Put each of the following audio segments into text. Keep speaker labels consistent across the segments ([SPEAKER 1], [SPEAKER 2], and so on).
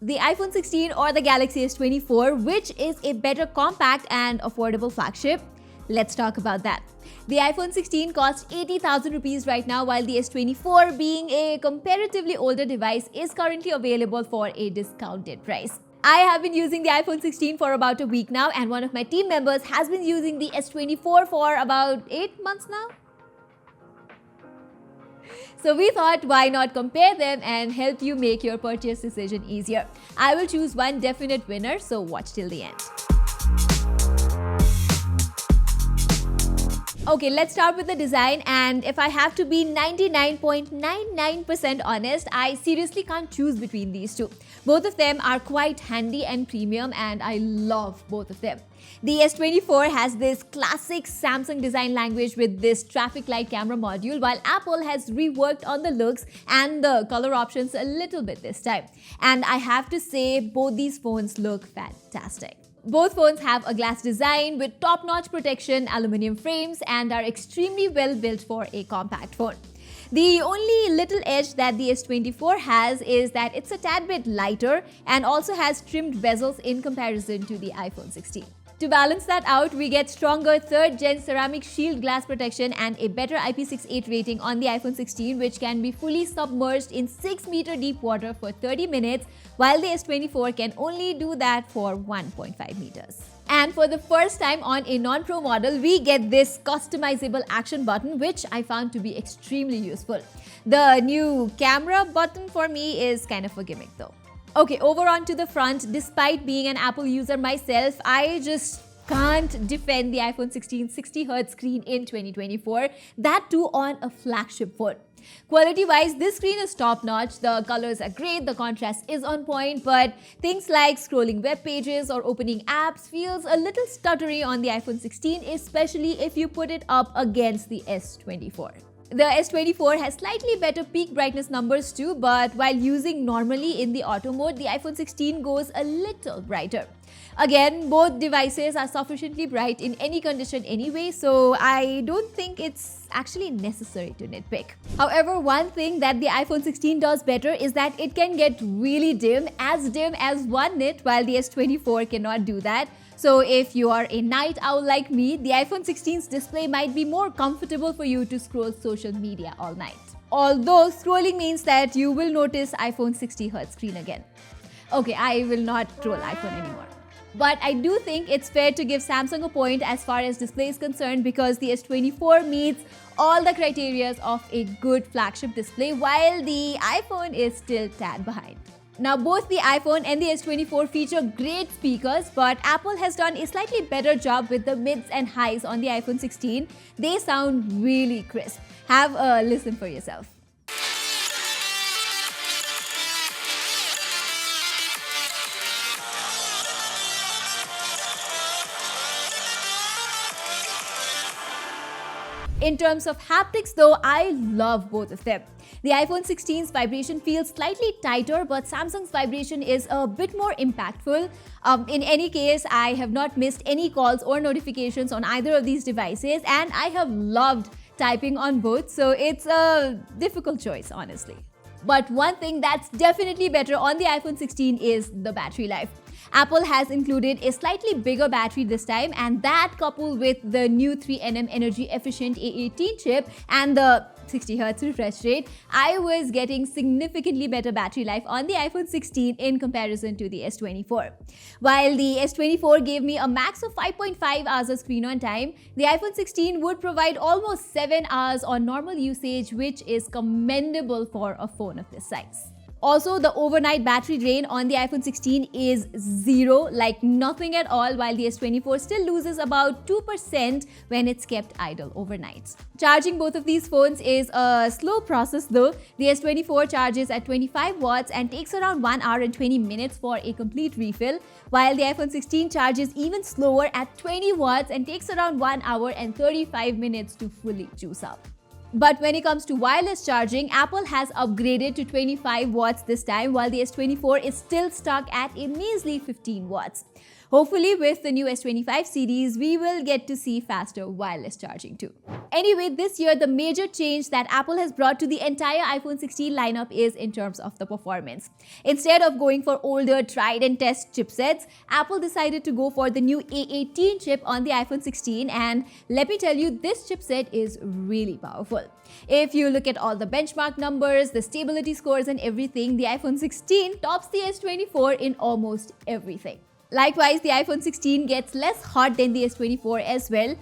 [SPEAKER 1] The iPhone 16 or the Galaxy S24, which is a better compact and affordable flagship? Let's talk about that. The iPhone 16 costs 80,000 rupees right now, while the S24, being a comparatively older device, is currently available for a discounted price. I have been using the iPhone 16 for about a week now, and one of my team members has been using the S24 for about 8 months now. So we thought, why not compare them and help you make your purchase decision easier. I will choose one definite winner, so watch till the end. Okay, let's start with the design, and if I have to be 99.99% honest, I seriously can't choose between these two. Both of them are quite handy and premium, and I love both of them. The S24 has this classic Samsung design language with this traffic light camera module, while Apple has reworked on the looks and the color options a little bit this time. And I have to say, both these phones look fantastic. Both phones have a glass design with top-notch protection, aluminum frames, and are extremely well built for a compact phone. The only little edge that the S24 has is that it's a tad bit lighter and also has trimmed bezels in comparison to the iPhone 16. To balance that out, we get stronger 3rd gen ceramic shield glass protection and a better IP68 rating on the iPhone 16, which can be fully submerged in 6-meter deep water for 30 minutes, while the S24 can only do that for 1.5 meters. And for the first time on a non-pro model, we get this customizable action button, which I found to be extremely useful. The new camera button for me is kind of a gimmick though. Okay, over onto the front. Despite being an Apple user myself, I just can't defend the iPhone 16 60Hz screen in 2024, that too on a flagship phone. Quality-wise, this screen is top-notch, the colors are great, the contrast is on point, but things like scrolling web pages or opening apps feels a little stuttery on the iPhone 16, especially if you put it up against the S24. The S24 has slightly better peak brightness numbers too, but while using normally in the auto mode, the iPhone 16 goes a little brighter. Again, both devices are sufficiently bright in any condition anyway, so I don't think it's actually necessary to nitpick. However, one thing that the iPhone 16 does better is that it can get really dim as 1 nit, while the S24 cannot do that. So if you are a night owl like me, the iPhone 16's display might be more comfortable for you to scroll social media all night. Although scrolling means that you will notice iPhone 60Hz screen again. Okay, I will not troll iPhone anymore. But I do think it's fair to give Samsung a point as far as display is concerned, because the S24 meets all the criteria of a good flagship display, while the iPhone is still tad behind. Now, both the iPhone and the S24 feature great speakers, but Apple has done a slightly better job with the mids and highs on the iPhone 16. They sound really crisp. Have a listen for yourself. In terms of haptics though, I love both of them. The iPhone 16's vibration feels slightly tighter, but Samsung's vibration is a bit more impactful. In any case, I have not missed any calls or notifications on either of these devices, and I have loved typing on both, so it's a difficult choice, honestly. But one thing that's definitely better on the iPhone 16 is the battery life. Apple has included a slightly bigger battery this time, and that coupled with the new 3nm energy efficient A18 chip and the 60Hz refresh rate, I was getting significantly better battery life on the iPhone 16 in comparison to the S24. While the S24 gave me a max of 5.5 hours of screen on time, the iPhone 16 would provide almost 7 hours on normal usage, which is commendable for a phone of this size. Also, the overnight battery drain on the iPhone 16 is 0, like nothing at all, while the S24 still loses about 2% when it's kept idle overnight. Charging both of these phones is a slow process though. The S24 charges at 25 watts and takes around 1 hour and 20 minutes for a complete refill, while the iPhone 16 charges even slower at 20 watts and takes around 1 hour and 35 minutes to fully juice up. But when it comes to wireless charging, Apple has upgraded to 25 watts this time, while the S24 is still stuck at a measly 15 watts. Hopefully, with the new S25 series, we will get to see faster wireless charging too. Anyway, this year, the major change that Apple has brought to the entire iPhone 16 lineup is in terms of the performance. Instead of going for older, tried and test chipsets, Apple decided to go for the new A18 chip on the iPhone 16, and let me tell you, this chipset is really powerful. If you look at all the benchmark numbers, the stability scores and everything, the iPhone 16 tops the S24 in almost everything. Likewise, the iPhone 16 gets less hot than the S24 as well.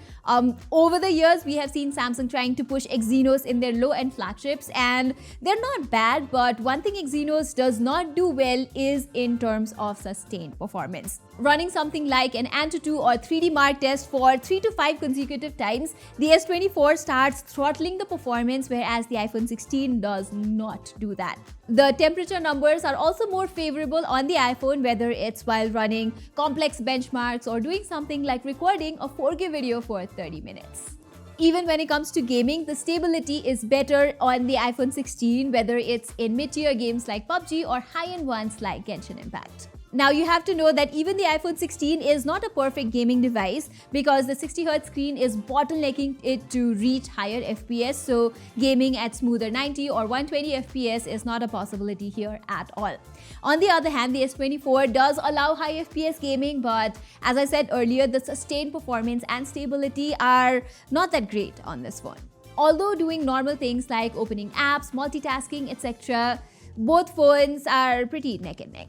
[SPEAKER 1] Over the years, we have seen Samsung trying to push Exynos in their low-end flagships, and they're not bad, but one thing Exynos does not do well is in terms of sustained performance. Running something like an Antutu or 3D Mark test for 3 to 5 consecutive times, the S24 starts throttling the performance, whereas the iPhone 16 does not do that. The temperature numbers are also more favorable on the iPhone, whether it's while running complex benchmarks or doing something like recording a 4K video for 30 minutes. Even when it comes to gaming, the stability is better on the iPhone 16, whether it's in mid-tier games like PUBG or high-end ones like Genshin Impact. Now, you have to know that even the iPhone 16 is not a perfect gaming device because the 60Hz screen is bottlenecking it to reach higher FPS, so gaming at smoother 90 or 120 FPS is not a possibility here at all. On the other hand, the S24 does allow high FPS gaming, but as I said earlier, the sustained performance and stability are not that great on this phone. Although doing normal things like opening apps, multitasking, etc., both phones are pretty neck and neck.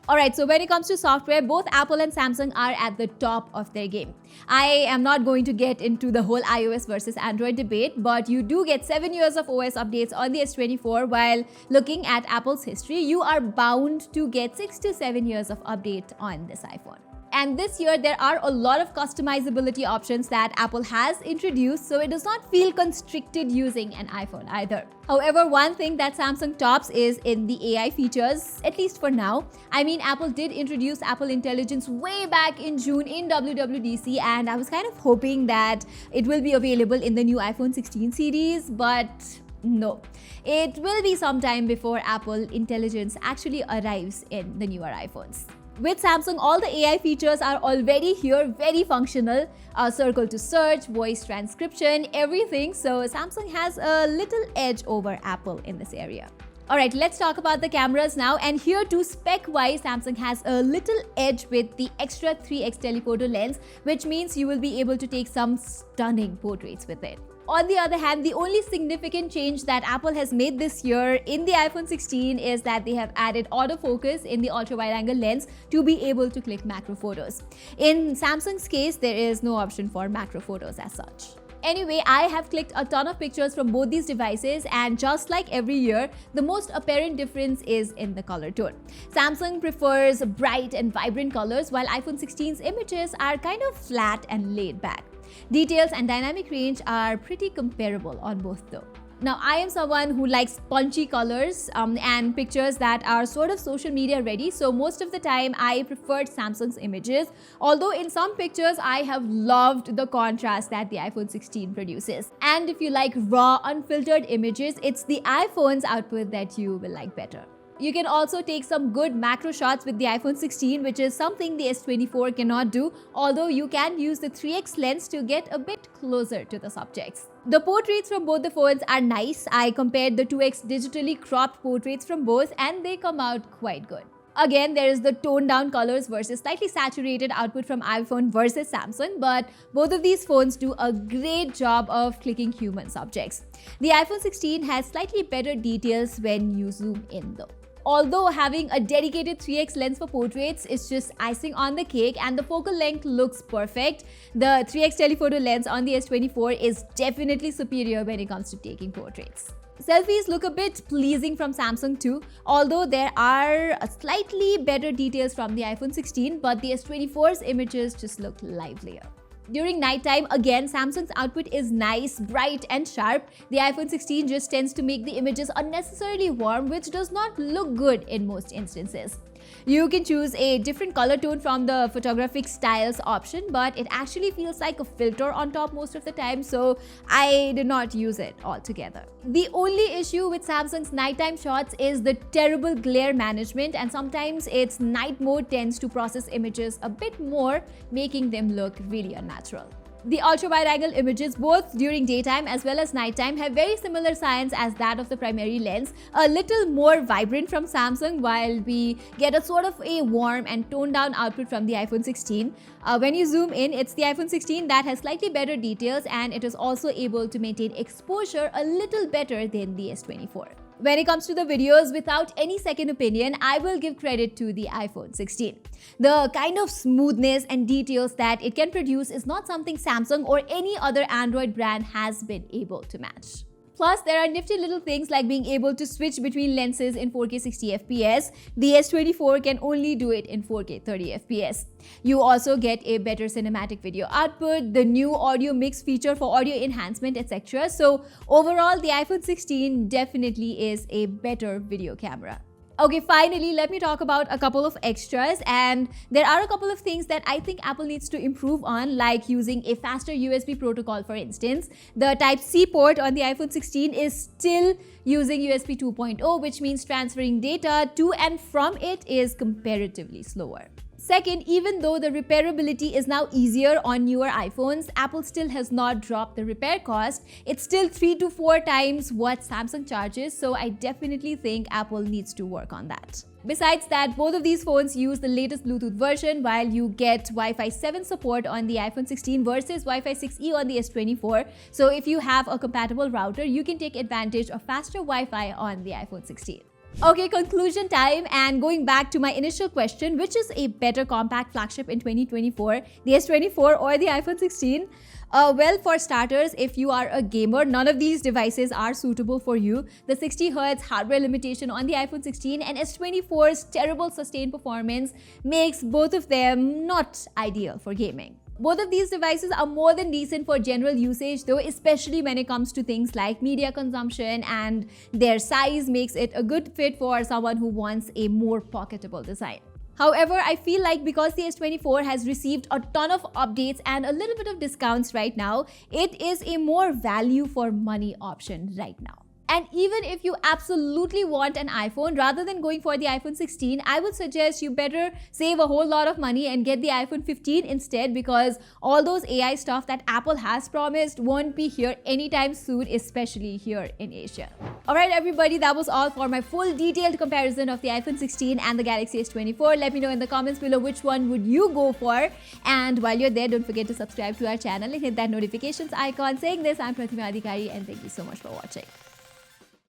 [SPEAKER 1] Alright, so when it comes to software, both Apple and Samsung are at the top of their game. I am not going to get into the whole iOS versus Android debate, but you do get 7 years of OS updates on the S24, while looking at Apple's history, you are bound to get 6 to 7 years of update on this iPhone. And this year, there are a lot of customizability options that Apple has introduced, so it does not feel constricted using an iPhone either. However, one thing that Samsung tops is in the AI features, at least for now. I mean, Apple did introduce Apple Intelligence way back in June in WWDC, and I was kind of hoping that it will be available in the new iPhone 16 series, but no. It will be some time before Apple Intelligence actually arrives in the newer iPhones. With Samsung, all the AI features are already here, very functional. Circle to search, voice transcription, everything. So Samsung has a little edge over Apple in this area. Alright, let's talk about the cameras now. And here too, spec-wise, Samsung has a little edge with the extra 3x telephoto lens, which means you will be able to take some stunning portraits with it. On the other hand, the only significant change that Apple has made this year in the iPhone 16 is that they have added autofocus in the ultra-wide-angle lens to be able to click macro photos. In Samsung's case, there is no option for macro photos as such. Anyway, I have clicked a ton of pictures from both these devices, and just like every year, the most apparent difference is in the color tone. Samsung prefers bright and vibrant colors, while iPhone 16's images are kind of flat and laid back. Details and dynamic range are pretty comparable on both though. Now, I am someone who likes punchy colors and pictures that are sort of social media ready, so most of the time I preferred Samsung's images, although in some pictures I have loved the contrast that the iPhone 16 produces. And if you like raw, unfiltered images, it's the iPhone's output that you will like better. You can also take some good macro shots with the iPhone 16, which is something the S24 cannot do, although you can use the 3x lens to get a bit closer to the subjects. The portraits from both the phones are nice. I compared the 2x digitally cropped portraits from both, and they come out quite good. Again, there is the toned down colors versus slightly saturated output from iPhone versus Samsung, but both of these phones do a great job of clicking human subjects. The iPhone 16 has slightly better details when you zoom in though. Although having a dedicated 3x lens for portraits is just icing on the cake and the focal length looks perfect, the 3x telephoto lens on the S24 is definitely superior when it comes to taking portraits. Selfies look a bit pleasing from Samsung too, although there are slightly better details from the iPhone 16, but the S24's images just look livelier. During nighttime, again, Samsung's output is nice, bright and sharp. The iPhone 16 just tends to make the images unnecessarily warm, which does not look good in most instances. You can choose a different color tone from the photographic styles option, but it actually feels like a filter on top most of the time, so I did not use it altogether. The only issue with Samsung's nighttime shots is the terrible glare management, and sometimes its night mode tends to process images a bit more, making them look really unnatural. The ultra-wide-angle images, both during daytime as well as nighttime, have very similar science as that of the primary lens, a little more vibrant from Samsung, while we get a sort of a warm and toned-down output from the iPhone 16. When you zoom in, it's the iPhone 16 that has slightly better details, and it is also able to maintain exposure a little better than the S24. When it comes to the videos, without any second opinion, I will give credit to the iPhone 16. The kind of smoothness and details that it can produce is not something Samsung or any other Android brand has been able to match. Plus, there are nifty little things like being able to switch between lenses in 4K 60fps. The S24 can only do it in 4K 30fps. You also get a better cinematic video output, the new audio mix feature for audio enhancement, etc. So overall, the iPhone 16 definitely is a better video camera. Okay, finally, let me talk about a couple of extras, and there are a couple of things that I think Apple needs to improve on, like using a faster USB protocol, for instance. The Type-C port on the iPhone 16 is still using USB 2.0, which means transferring data to and from it is comparatively slower. Second, even though the repairability is now easier on newer iPhones, Apple still has not dropped the repair cost. It's still 3 to 4 times what Samsung charges, so I definitely think Apple needs to work on that. Besides that, both of these phones use the latest Bluetooth version, while you get Wi-Fi 7 support on the iPhone 16 versus Wi-Fi 6E on the S24. So if you have a compatible router, you can take advantage of faster Wi-Fi on the iPhone 16. Okay, conclusion time, and going back to my initial question, which is a better compact flagship in 2024, the S24 or the iPhone 16? Well, for starters, if you are a gamer, none of these devices are suitable for you. The 60Hz hardware limitation on the iPhone 16 and S24's terrible sustained performance makes both of them not ideal for gaming. Both of these devices are more than decent for general usage though, especially when it comes to things like media consumption, and their size makes it a good fit for someone who wants a more pocketable design. However, I feel like because the S24 has received a ton of updates and a little bit of discounts right now, it is a more value for money option right now. And even if you absolutely want an iPhone, rather than going for the iPhone 16, I would suggest you better save a whole lot of money and get the iPhone 15 instead, because all those AI stuff that Apple has promised won't be here anytime soon, especially here in Asia. Alright everybody, that was all for my full detailed comparison of the iPhone 16 and the Galaxy S24. Let me know in the comments below which one would you go for. And while you're there, don't forget to subscribe to our channel and hit that notifications icon. Saying this, I'm Pratima and thank you so much for watching.